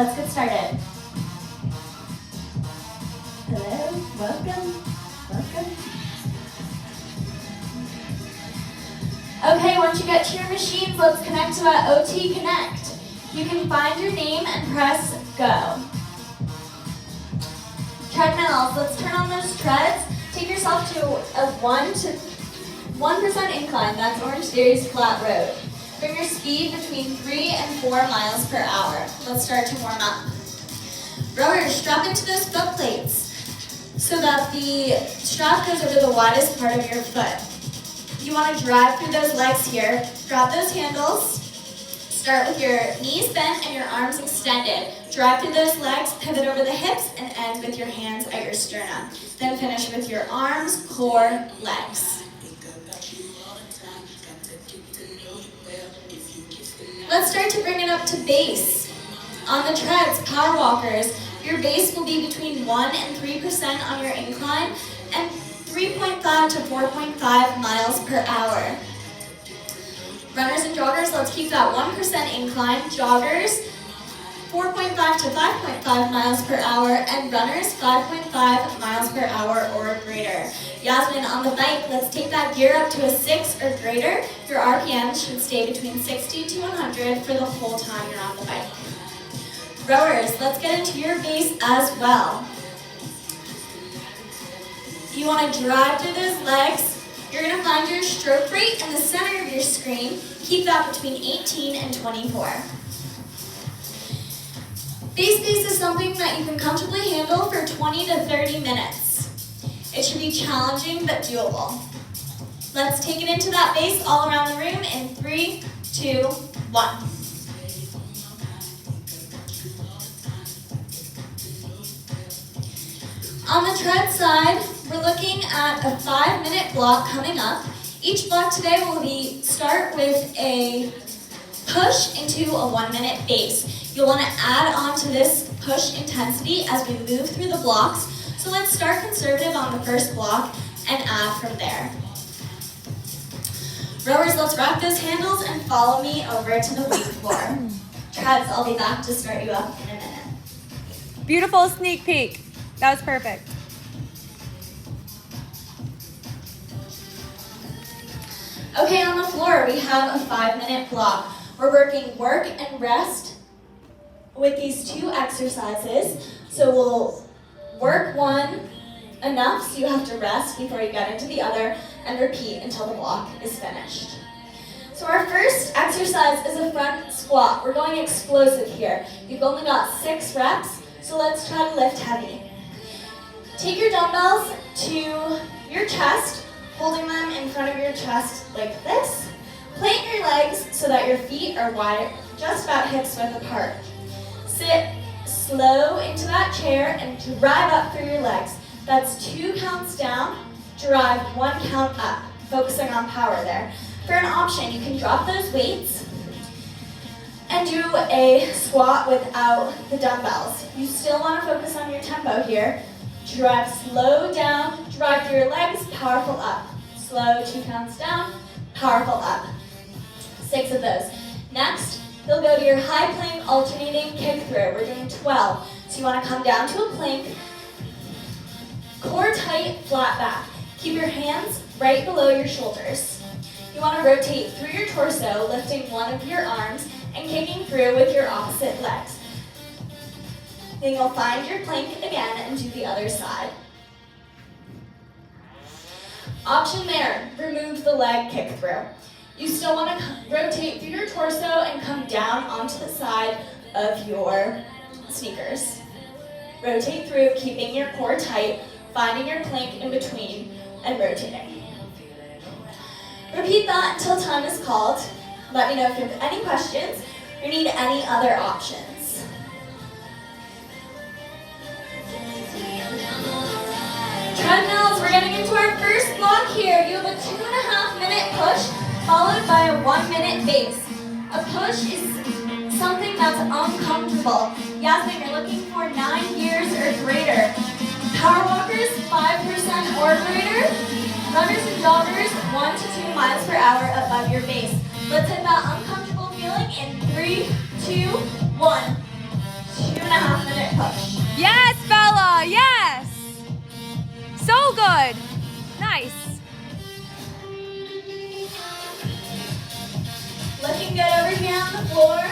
Let's get started. Hello, welcome. Okay, once you get to your machines, let's connect to that OT Connect. You can find your name and press go. Treadmills, let's turn on those treads. Take yourself to a 1% incline, that's Orange Dairy's flat road. Bring your speed between 3 and 4 miles per hour. Let's start to warm up. Rowers, strap into those foot plates so that the strap goes over the widest part of your foot. You want to drive through those legs here. Grab those handles. Start with your knees bent and your arms extended. Drive through those legs, pivot over the hips, and end with your hands at your sternum. Then finish with your arms, core, legs. Let's start to bring it up to base. On the treads, power walkers, your base will be between 1 and 3% on your incline and 3.5 to 4.5 miles per hour. Runners and joggers, let's keep that 1% incline. Joggers, 4.5 to 5.5 miles per hour, and runners, 5.5 miles per hour or greater. Yasmin, on the bike, let's take that gear up to a 6 or greater. Your RPM should stay between 60 to 100 for the whole time you're on the bike. Rowers, let's get into your base as well. You want to drive through those legs. You're going to find your stroke rate in the center of your screen. Keep that between 18 and 24. Base pace is something that you can comfortably handle for 20 to 30 minutes. It should be challenging but doable. Let's take it into that base all around the room in 3, 2, 1. On the tread side, we're looking at a 5-minute block coming up. Each block today will start with a push into a 1-minute base. You'll want to add on to this push intensity as we move through the blocks. So let's start conservative on the first block and add from there. Rowers, let's wrap those handles and follow me over to the weight floor. Treads, I'll be back to start you up in a minute. Beautiful sneak peek. That was perfect. Okay, on the floor, we have a 5-minute block. We're working work and rest with these 2 exercises. So we'll work one enough so you have to rest before you get into the other and repeat until the block is finished. So our first exercise is a front squat. We're going explosive here. You've only got 6 reps, so let's try to lift heavy. Take your dumbbells to your chest, holding them in front of your chest like this. Plant your legs so that your feet are wide, just about hips width apart. Sit slow into that chair and drive up through your legs. That's 2 counts down, drive 1 count up, focusing on power there. For an option, you can drop those weights and do a squat without the dumbbells. You still want to focus on your tempo here. Drive slow down, drive through your legs, powerful up. Slow, 2 counts down, powerful up. 6 of those. Next, you'll go to your high plank alternating kick through. We're doing 12. So you want to come down to a plank, core tight, flat back. Keep your hands right below your shoulders. You want to rotate through your torso, lifting one of your arms and kicking through with your opposite legs. Then you'll find your plank again and do the other side. Option there, remove the leg kick through. You still want to rotate through your torso and come down onto the side of your sneakers. Rotate through, keeping your core tight, finding your plank in between, and rotating. Repeat that until time is called. Let me know if you have any questions or need any other options. Treadmills, we're getting into our first block here. You have a 2.5-minute push followed by a 1-minute base. A push is something that's uncomfortable. Yasmin, you're looking for 9 years or greater. Power walkers, 5% or greater. Runners and joggers, 1 to 2 miles per hour above your base. Let's hit that uncomfortable feeling in 3, 2, 1. 2, So good. Nice. Looking good over here on the floor.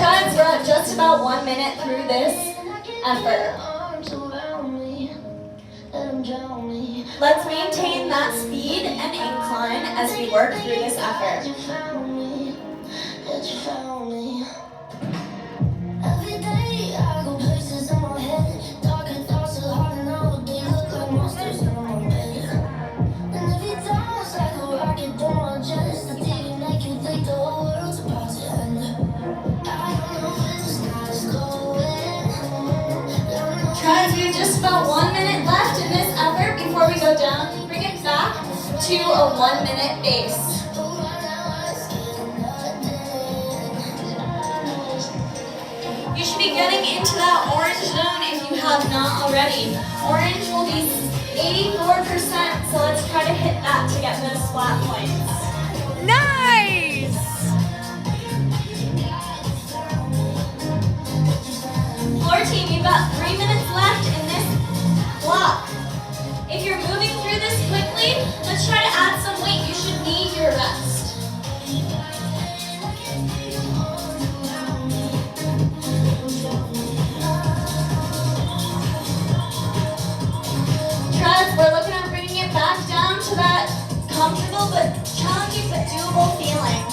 Guys, we're at just about 1 minute through this effort. Let's maintain that speed and incline as we work through this effort. Every day I go places in my head, darker thoughts are hard and all they look like monsters in my bed. And every time it's like a rocket through my chest, the TV make you think the whole world's about to end. I don't know if the sky's glowing. Guys, we have just about 1 minute left in this effort before we go down. Bring it back to a 1 minute base. You should be getting into that orange zone if you have not already. Orange will be 84%, so let's try to hit that to get those flat points. Nice. Floor team, you've got 3 minutes left in this block. If you're moving through this quickly, let's try to add some weight. You should need your rest. Treads, we're looking at bringing it back down to that comfortable but challenging but doable feeling.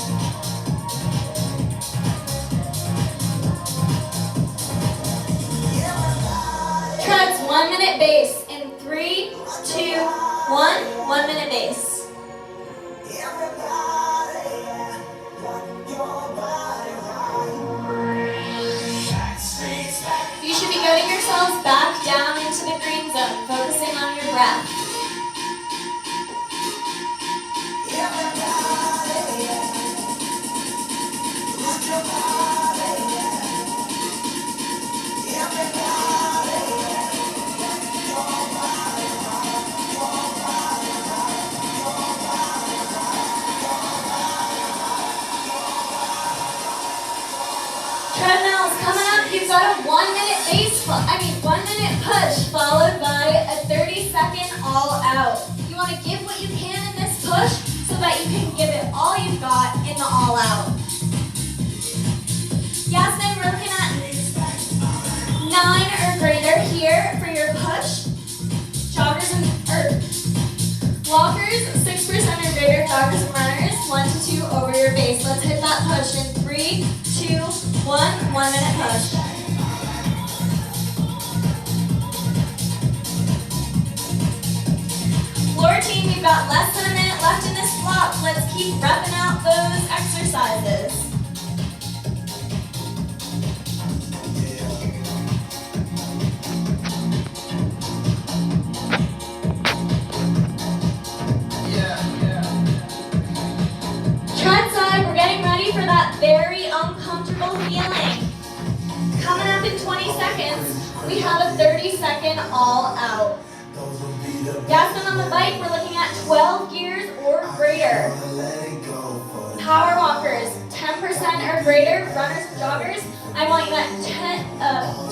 Treads, 1 minute base in 3, 2, 1, 1 minute base. You should be getting yourselves back down into the green zone, focusing on your breath. Treadmills coming up. You've got a 1 minute base, 1 minute push followed by a 30-second all out. You want to give what you can in this push so that you can give it all you've got in the all out. Yasmin, we're looking at 9 or greater here for your push. Joggers and walkers, 6% or greater. Joggers and runners, 1 to 2 over your base. Let's hit that push in 3, 2, 1 minute push. Floor team, we've got less than a minute left in this block. Let's keep repping out those exercises. Tread side, we're getting ready for that very uncomfortable feeling. Coming up in 20 seconds, we have a 30-second all out. Yasmin on the bike, we're looking at 12 gears or greater. Power walkers, 10% or greater. Runners and joggers, I want you at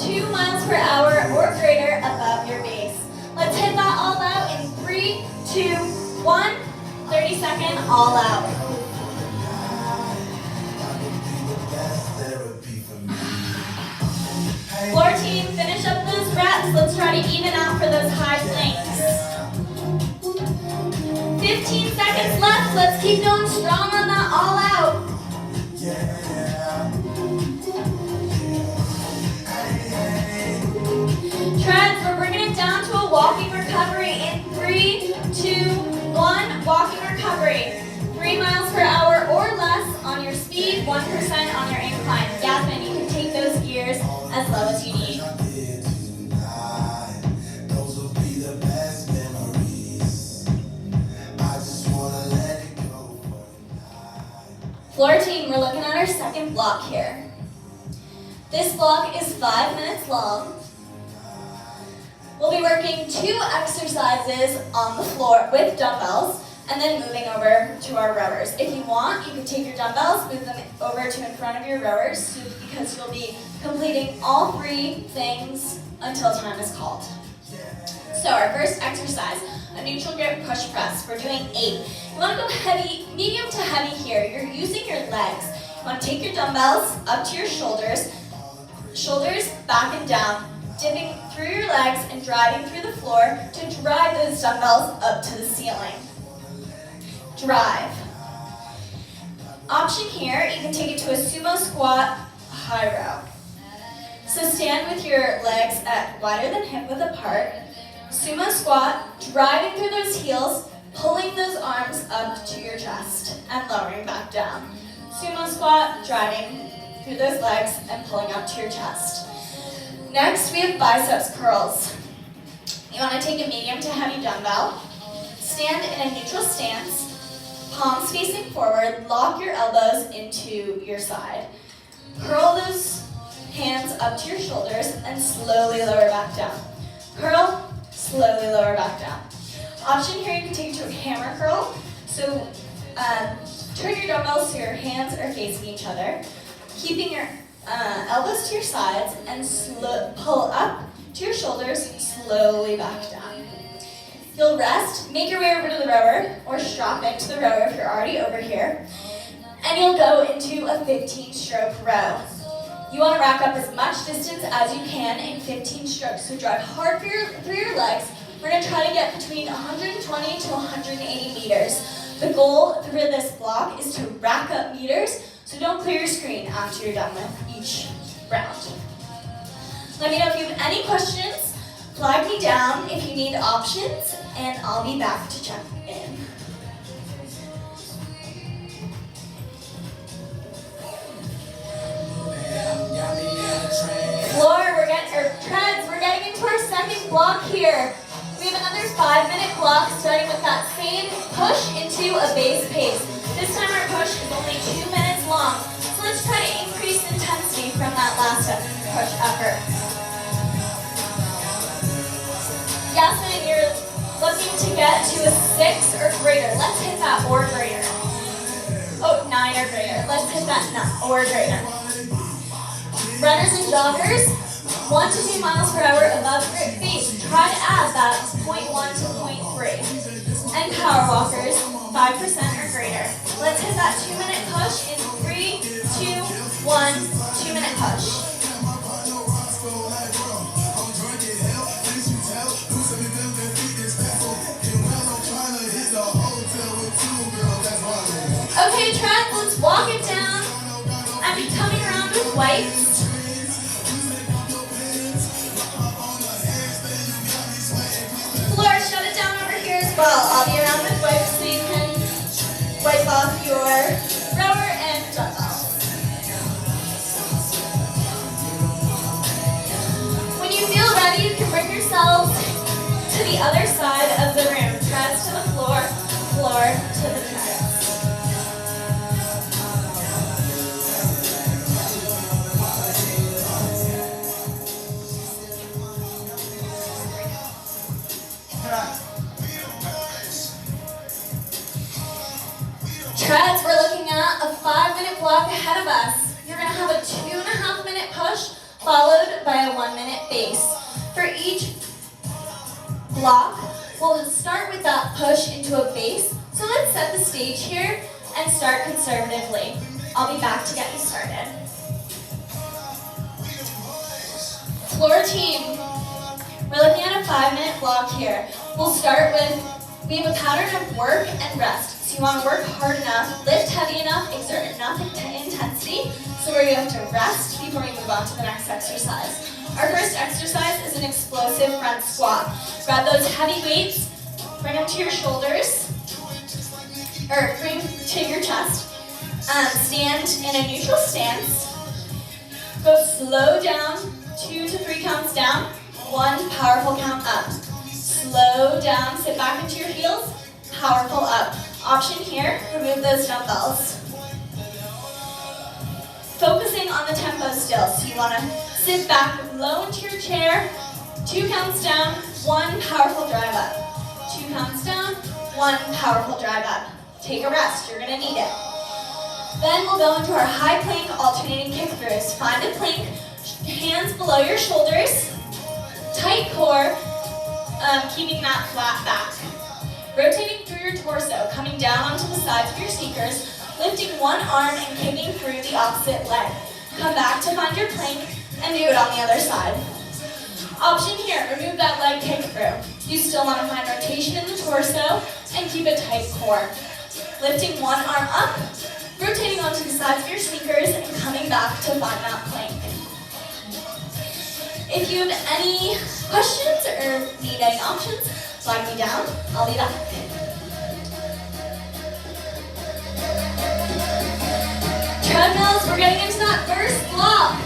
2 miles per hour or greater above your base. Let's hit that all out in 3, 2, 1. 30-second all out. Floor team, finish up those reps. Let's try to even out for those high planks. 15 seconds left. Let's keep going strong on that all out. Treads, we're bringing it down to a walking recovery in 3, 2, 1. Walking recovery. 3 miles per hour or less on Floor team, we're looking at our second block here. This block is 5 minutes long. We'll be working 2 exercises on the floor with dumbbells and then moving over to our rowers. If you want, you can take your dumbbells, move them over to in front of your rowers because you'll be completing all 3 things until time is called. So our first exercise, a neutral grip push press. We're doing 8. You want to go heavy, medium to heavy here. You're using your legs. You want to take your dumbbells up to your shoulders back and down, dipping through your legs and driving through the floor to drive those dumbbells up to the ceiling. Drive. Option here, you can take it to a sumo squat, high row. So stand with your legs at wider than hip width apart. Sumo squat, driving through those heels, pulling those arms up to your chest and lowering back down. Sumo squat, driving through those legs and pulling up to your chest. Next, we have biceps curls. You want to take a medium to heavy dumbbell, stand in a neutral stance, palms facing forward, lock your elbows into your side. Curl those hands up to your shoulders and slowly lower back down. Curl, slowly lower back down. Option here, you can take it to a hammer curl. So turn your dumbbells so your hands are facing each other, keeping your elbows to your sides and pull up to your shoulders, slowly back down. You'll rest, make your way over to the rower, or strap into the rower if you're already over here, and you'll go into a 15-stroke row. You want to rack up as much distance as you can in 15 strokes, so drive hard through your legs. We're going to try to get between 120 to 180 meters. The goal for this block is to rack up meters, so don't clear your screen after you're done with each round. Let me know if you have any questions. Flag me down if you need options, and I'll be back to check in. Treads, we're getting into our second block here. We have another 5-minute block starting with that same push into a base pace. This time our push is only 2 minutes long, so let's try to increase intensity from that last push effort. Yasmin, you're looking to get to a 6 or greater. Let's hit that or greater. Oh, 9 or greater. Let's hit that 9 or greater. Runners and joggers, 1 to 2 miles per hour above grip base. Try to add that 0.1 to 0.3. And power walkers, 5% or greater. Let's hit that 2-minute push in 3, 2, 1, 2-minute push. Okay, Trent, let's walk it down. I'm coming around with wipes. Floor, shut it down over here as well. I'll be around with wipes so you can wipe off your rower and dumbbell. When you feel ready, you can bring yourselves to the other side of the room. Treads to the floor, floor to the treads. Treads, we're looking at a 5-minute block ahead of us. You're going to have a 2.5-minute push followed by a 1-minute base. For each block, we'll start with that push into a base. So let's set the stage here and start conservatively. I'll be back to get you started. Floor team, we're looking at a 5-minute block here. We'll start with, we have a pattern of work and rest. So you want to work hard enough, lift heavy enough, exert enough intensity, so where you have to rest before you move on to the next exercise. Our first exercise is an explosive front squat. Grab those heavy weights, bring them to your shoulders, or bring to your chest. Stand in a neutral stance. Go slow down, 2 to 3 counts down, 1 powerful count up. Slow down, sit back into your heels, powerful up. Option here, remove those dumbbells. focusing on the tempo still. So you want to sit back low into your chair, 2 counts down, 1 powerful drive up. 2 counts down, 1 powerful drive up. Take a rest, you're gonna need it. Then we'll go into our high plank alternating kick throughs. Find a plank, hands below your shoulders, tight core, keeping that flat back. Rotating through your torso, coming down onto the sides of your sneakers, lifting one arm and kicking through the opposite leg. Come back to find your plank and do it on the other side. Option here, remove that leg kick through. You still want to find rotation in the torso and keep a tight core. Lifting one arm up, rotating onto the sides of your sneakers and coming back to find that plank. If you have any questions or need any options, flag me down. I'll be back. Treadmills, we're getting into that first block.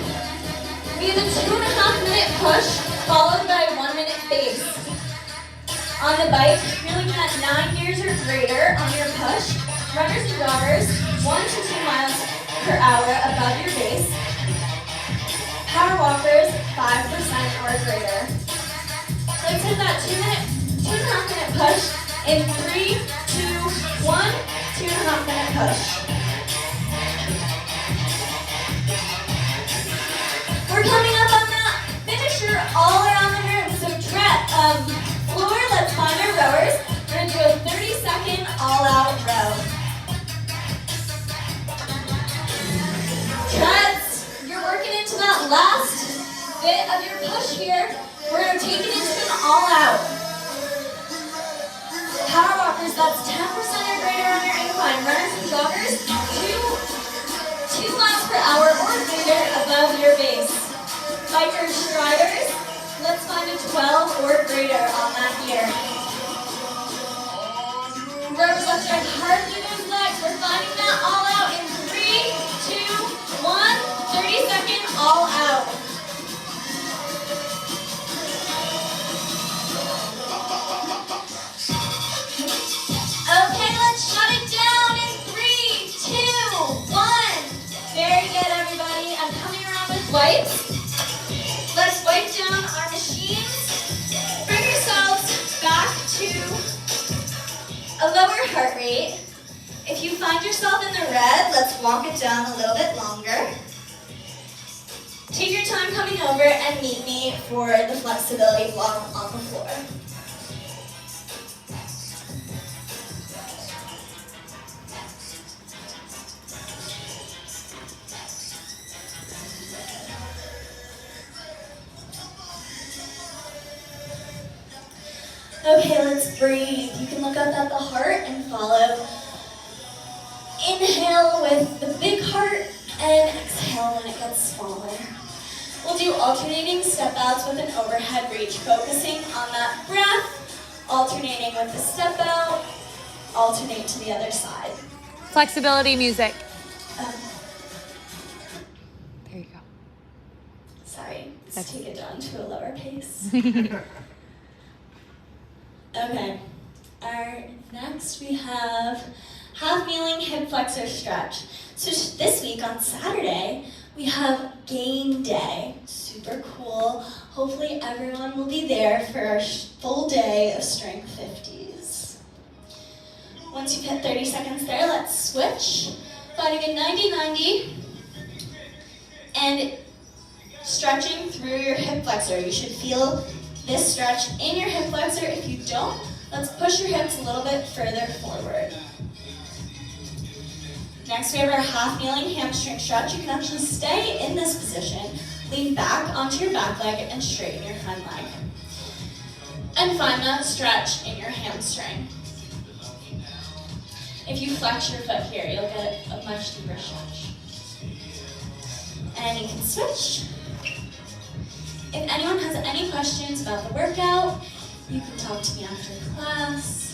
We have a 2.5-minute push followed by a 1-minute base. On the bike, you're looking at 9 years or greater on your push. Runners and joggers, 1 to 2 miles per hour above your base. Power walkers, 5% or greater. Let's hit that 2.5-minute push in 3, 2, 1, 2.5-minute push. We're coming up on that finisher all around the room. So floor, let's find our rowers. We're gonna do a 30-second all-out row. Treads, you're working into that last bit of your push here. We're gonna take it into an all-out. Power walkers, that's 10% or greater on your incline. Runners and joggers, 2 miles per hour or greater above your base. Bikers, striders, let's find a 12 or greater on that here. Rowers, let's drive hard through those legs. We're finding that all out in 3, 2, 1, 30-second all out. Okay, let's shut it down in 3, 2, 1. Very good, everybody. I'm coming around with wipes. Let's wipe down our machines. Bring yourselves back to a lower heart rate. If you find yourself in the red, let's walk it down a little bit longer. Take your time coming over and meet me for the flexibility block on the floor. Okay, let's breathe. You can look up at the heart and follow. Inhale with the big heart and exhale when it gets smaller. We'll do alternating step outs with an overhead reach, focusing on that breath, alternating with the step out, alternate to the other side. Flexibility music. There you go. Sorry, let's take it down to a lower pace. Okay, next we have half kneeling hip flexor stretch. So this week on Saturday, we have game day. Super cool. Hopefully everyone will be there for our full day of strength 50s. Once you've hit 30 seconds there, let's switch. Finding a 90-90 and stretching through your hip flexor. You should feel this stretch in your hip flexor. If you don't, let's push your hips a little bit further forward. Next, we have our half kneeling hamstring stretch. You can actually stay in this position, lean back onto your back leg and straighten your front leg. And find that stretch in your hamstring. If you flex your foot here, you'll get a much deeper stretch. And you can switch. If anyone has any questions about the workout, you can talk to me after class.